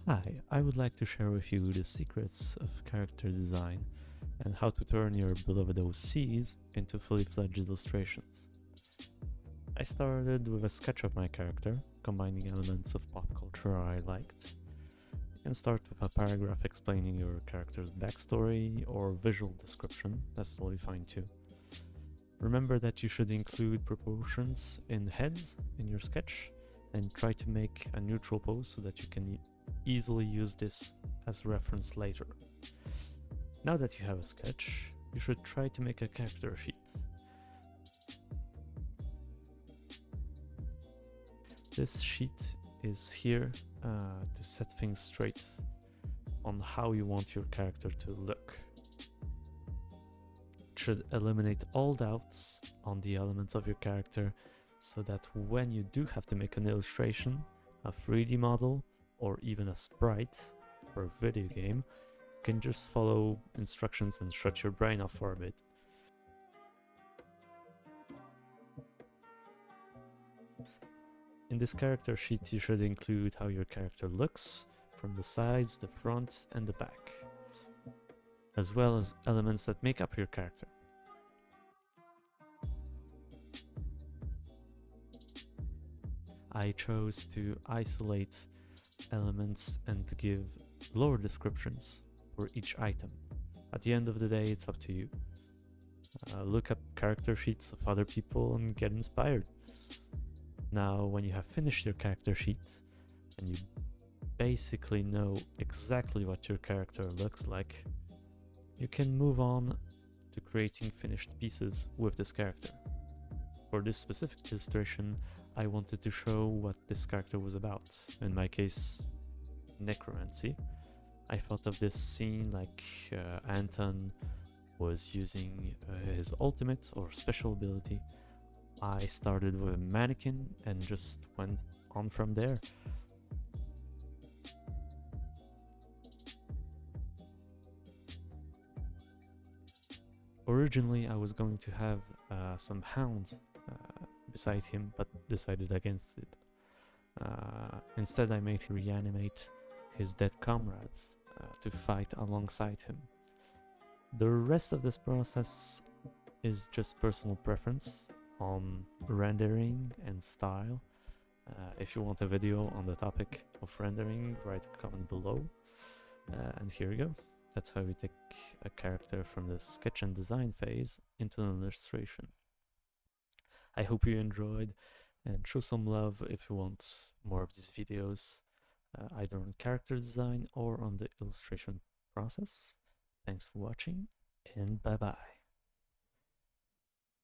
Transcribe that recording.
Hi, I would like to share with you the secrets of character design and how to turn your beloved OCs into fully fledged illustrations. I started with a sketch of my character, combining elements of pop culture I liked. You can start with a paragraph explaining your character's backstory or visual description, that's totally fine too. Remember that you should include proportions in heads in your sketch and try to make a neutral pose so that you can easily use this as reference later. Now that you have a sketch, you should try to make a character sheet. This sheet is here to set things straight on how you want your character to look. It should eliminate all doubts on the elements of your character so that when you do have to make an illustration, a 3D model, or even a sprite for a video game, you can just follow instructions and shut your brain off for a bit. In this character sheet, you should include how your character looks from the sides, the front, and the back, as well as elements that make up your character. I chose to isolate elements and give lore descriptions for each item. At the end of the day, it's up to you. Look up character sheets of other people and get inspired. Now, when you have finished your character sheet and you basically know exactly what your character looks like, you can move on to creating finished pieces with this character. For this specific illustration, I wanted to show what this character was about. In my case, necromancy. I thought of this scene like Anton was using his ultimate or special ability. I started with a mannequin and just went on from there. Originally, I was going to have some hounds beside him, but decided against it. Instead, I made him reanimate his dead comrades to fight alongside him. The rest of this process is just personal preference on rendering and style. If you want a video on the topic of rendering, write a comment below. And here we go. That's how we take a character from the sketch and design phase into an illustration. I hope you enjoyed, and show some love if you want more of these videos, either on character design or on the illustration process. Thanks for watching, and bye bye.